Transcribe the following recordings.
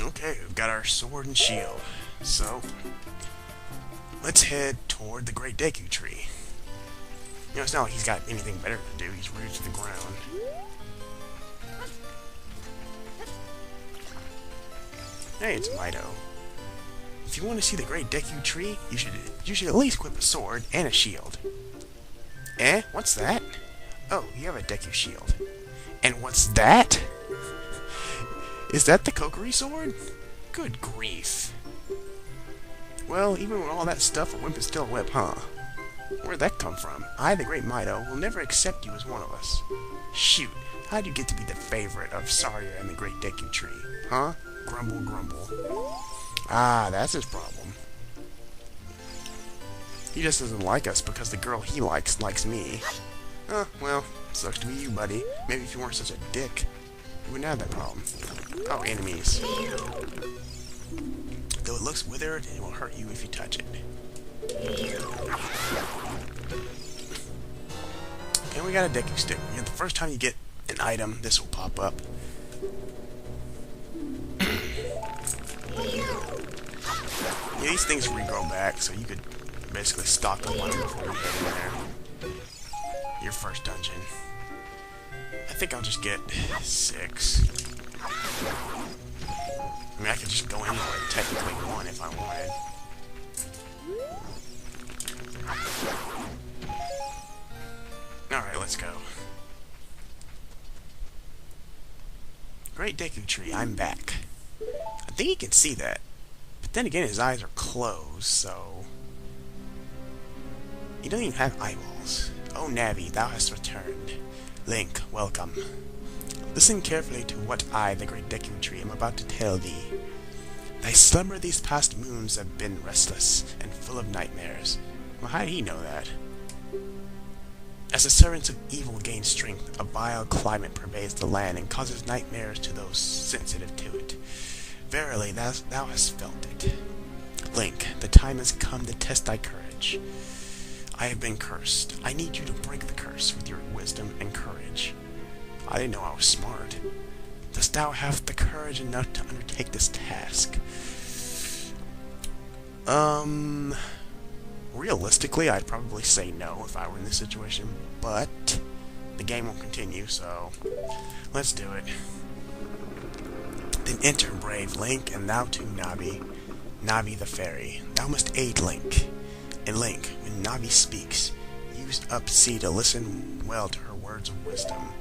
Okay, we've got our sword and shield. So, let's head toward the Great Deku Tree. You know, it's not like he's got anything better to do. He's rooted to the ground. Hey, it's Mido. If you want to see the Great Deku Tree, you should at least equip a sword and a shield. Eh? What's that? Oh, you have a Deku shield. And what's that? Is that the Kokiri sword? Good grief. Well, even with all that stuff, a wimp is still a whip, huh? Where'd that come from? I, the Great Mido, will never accept you as one of us. Shoot, how'd you get to be the favorite of Saria and the Great Deku Tree? Huh? Grumble, grumble. Ah, that's his problem. He just doesn't like us because the girl he likes me. Well, sucks to be you, buddy. Maybe if you weren't such a dick, you wouldn't have that problem. Oh, enemies. Though it looks withered, it will hurt you if you touch it. And we got a Deku stick. You know, the first time you get an item, this will pop up. Yeah, these things regrow back, so you could basically stock up on them before you get in there. Your first dungeon. I think I'll just get 6. I mean, I could just go in with technically 1 if I wanted. Alright, let's go. Great Deku Tree, I'm back. I think he can see that. But then again, his eyes are closed, so... He doesn't even have eyeballs. Oh, Navi, thou hast returned. Link, welcome. Listen carefully to what I, the Great Deku Tree, am about to tell thee. Thy slumber these past moons have been restless and full of nightmares. Well, how did he know that? As the servants of evil gain strength, a vile climate pervades the land and causes nightmares to those sensitive to it. Verily, thou hast felt it. Link, the time has come to test thy courage. I have been cursed. I need you to break the curse with your wisdom and courage. I didn't know I was smart. Dost thou have the courage enough to undertake this task? Realistically, I'd probably say no if I were in this situation, but the game will continue, so let's do it. Then enter, brave Link, and thou too, Navi. Navi the fairy. Thou must aid Link. And Link, when Navi speaks, use up C to listen well to her words of wisdom.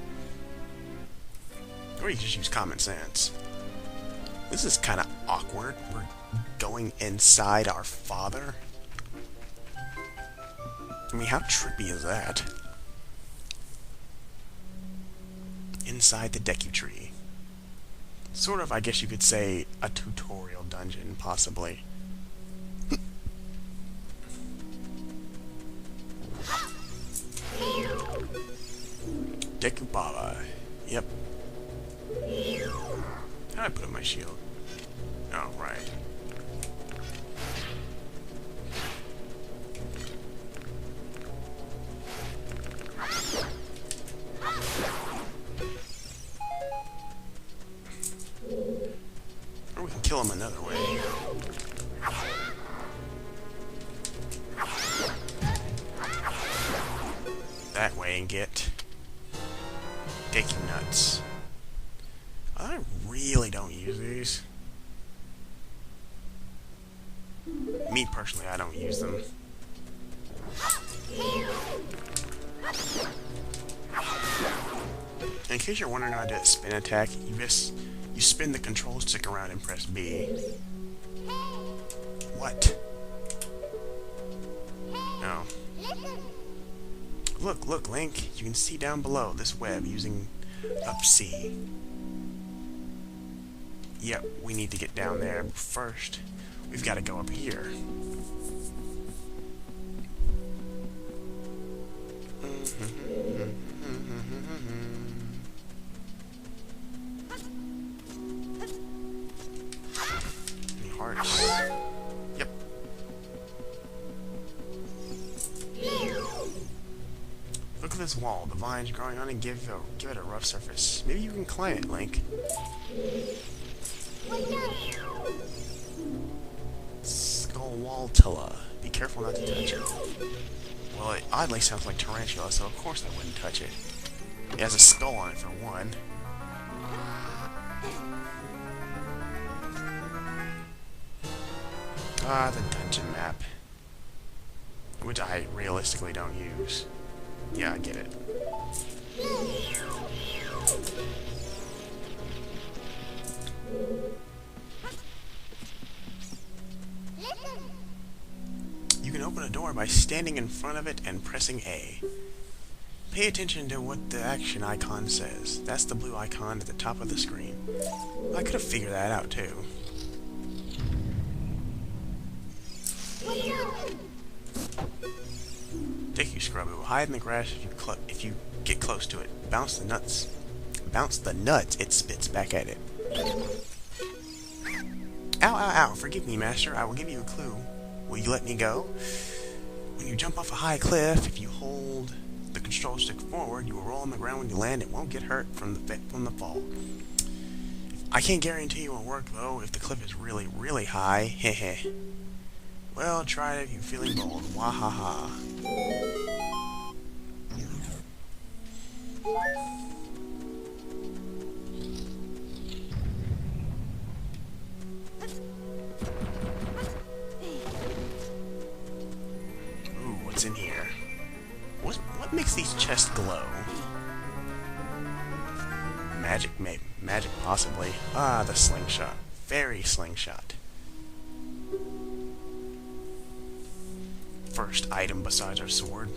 Or you can just use common sense. This is kind of awkward. We're going inside our father. I mean, how trippy is that? Inside the Deku Tree. Sort of, I guess you could say, a tutorial dungeon, possibly. Deku Baba. Yep. How do I put up my shield? Oh, right. Or we can kill him another way. That way and get Deku Nuts. I really don't use these. Me personally, I don't use them. In case you're wondering how to do a spin attack, you spin the control stick around and press B. What? No. Look, Link. You can see down below this web using up C. Yep, we need to get down there. But first, we've got to go up here. Any hearts? Yep. Look at this wall. The vines growing on it give it a rough surface. Maybe you can climb it, Link. careful not to touch it. Well, it oddly sounds like tarantula, so of course I wouldn't touch it. It has a skull on it for one. Ah, the dungeon map. Which I realistically don't use. Yeah, I get it. You can open a door by standing in front of it and pressing A. Pay attention to what the action icon says. That's the blue icon at the top of the screen. I could have figured that out too. Dick, you scrubbo. Hide in the grass if you get close to it. Bounce the nuts. Bounce the nuts it spits back at it. Ow, ow, ow. Forgive me, master. I will give you a clue. Will you let me go? When you jump off a high cliff, if you hold the control stick forward, you will roll on the ground when you land. It won't get hurt from the fall. I can't guarantee it will work, though, if the cliff is really, really high. Heh. Well, try it if you're feeling bold. Wahaha. Ooh, what's in here? What makes these chests glow? Magic, maybe. Magic, possibly. Ah, the slingshot. Fairy slingshot. First item besides our sword.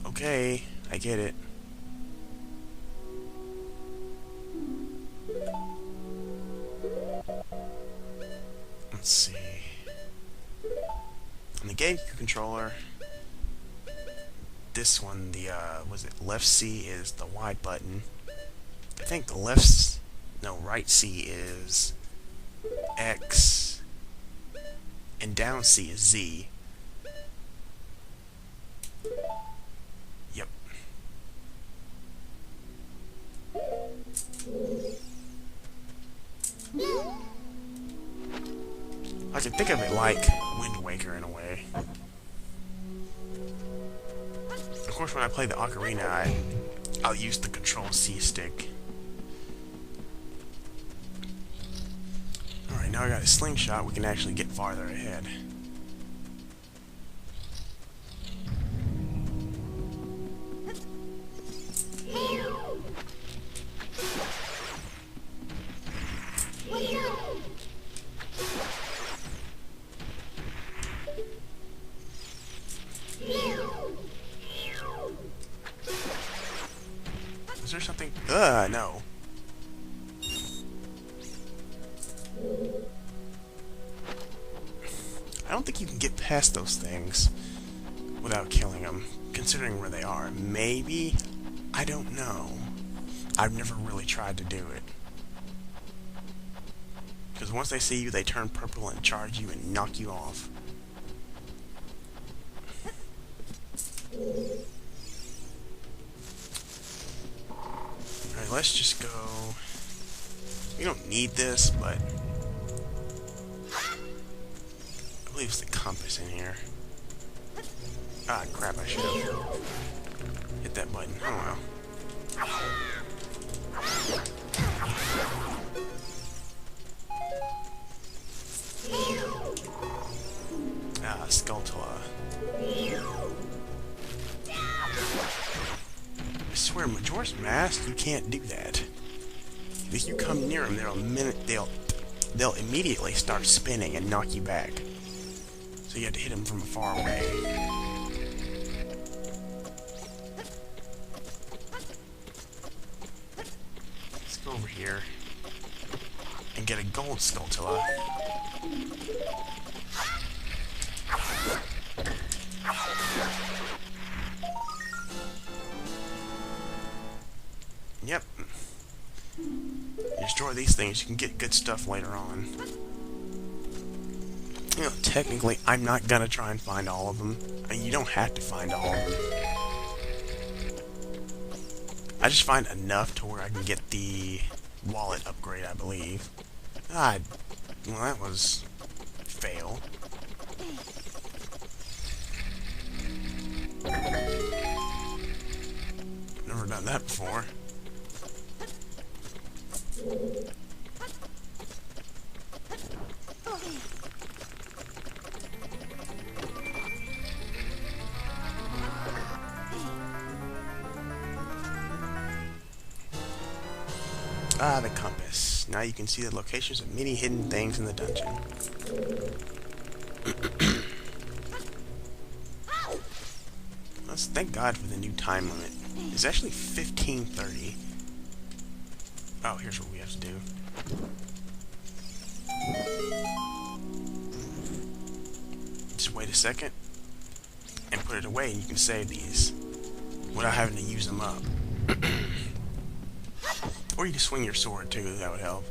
Okay, I get it. Let's see. On the GameCube controller, this one, the was it left C is the Y button. I think the right C is X, and down C is Z. Yep. I can think of it like Wind Waker in a way. Of course, when I play the Ocarina, I'll use the Control C stick. Alright, now I got a slingshot, we can actually get farther ahead. Is there something? No. I don't think you can get past those things without killing them, considering where they are. Maybe? I don't know. I've never really tried to do it. Because once they see you, they turn purple and charge you and knock you off. Alright, let's just go... We don't need this, but... I believe it's the compass in here. Ah, crap, I should have hit that button. Oh well. Ah, Skulltula. I swear, Majora's Mask, you can't do that. If you come near them, they'll immediately start spinning and knock you back. So you have to hit them from far away. Let's go over here and get a gold Skulltula. Yep. Destroy these things, you can get good stuff later on. You know, technically, I'm not gonna try and find all of them. I mean, you don't have to find all of them. I just find enough to where I can get the wallet upgrade, I believe. Well, that was fail. Never done that before. Ah, the compass. Now you can see the locations of many hidden things in the dungeon. Let's thank God for the new time limit. It's actually 15:30. Oh, here's what we have to do. Just wait a second and put it away, and you can save these without having to use them up. Or you can swing your sword too, that would help.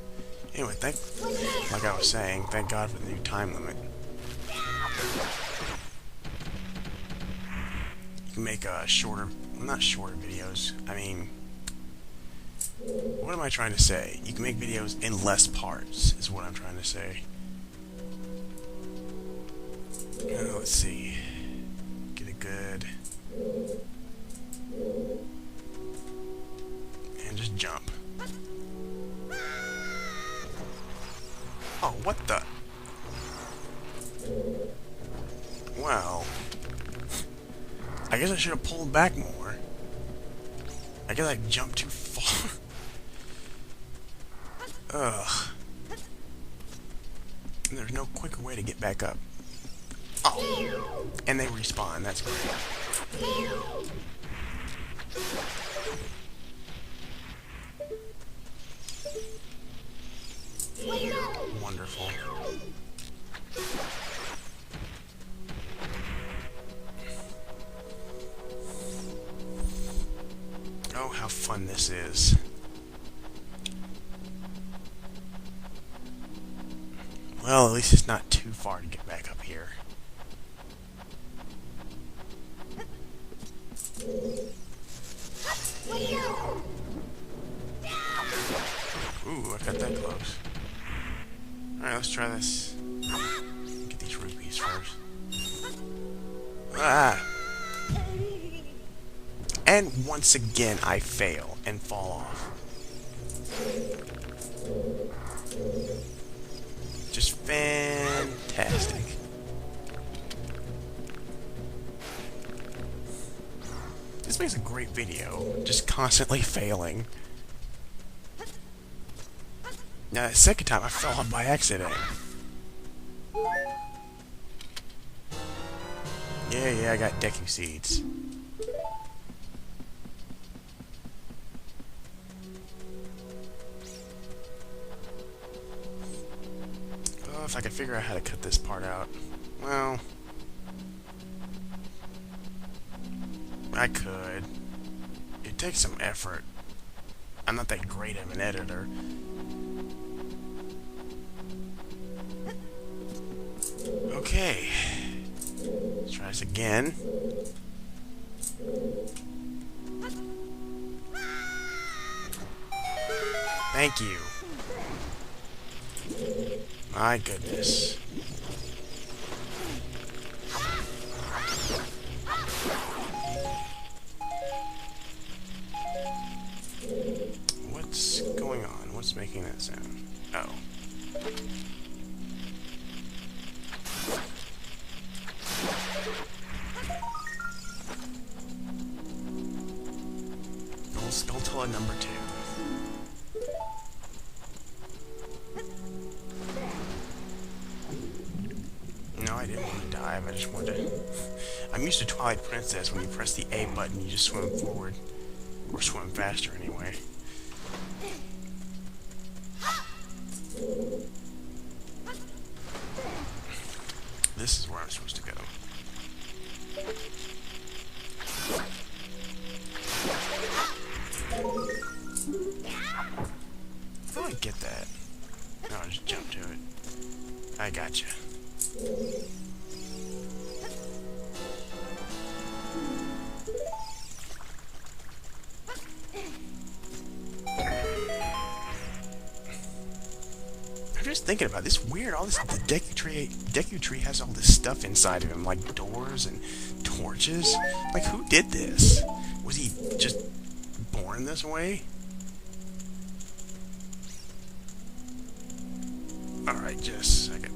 Anyway, like I was saying, thank God for the new time limit. You can make shorter, well, not shorter videos, I mean, what am I trying to say? You can make videos in less parts, is what I'm trying to say. Let's see. Get a good... and just jump. Oh, what the? Well, I guess I should have pulled back more. I guess I jumped too far. Ugh. And there's no quicker way to get back up. Oh, and they respawn. That's great. Wonderful. Oh, how fun this is. Well, at least it's not too far to get back up here. Ooh, I got that close. Alright, let's try this. Get these rupees first. Ah! And once again, I fail and fall off. Just fantastic. This makes a great video, just constantly failing. Now, the second time I fell off by accident. Yeah, I got Deku Seeds. Oh, if I could figure out how to cut this part out. Well, I could. It takes some effort. I'm not that great of an editor. Okay. Let's try this again. Thank you. My goodness. What's going on? What's making that sound? Oh. Skulltula number 2. No, I didn't want to dive. I just wanted to... I'm used to Twilight Princess. When you press the A button, you just swim forward. Or swim faster, anyway. This is where I'm supposed to go. How do I get that? No, I'll just jump to it. I gotcha. I'm just thinking about this. Weird. All this. The Deku Tree has all this stuff inside of him, like doors and torches. Like, who did this? Was he just born this way? All right, just a second.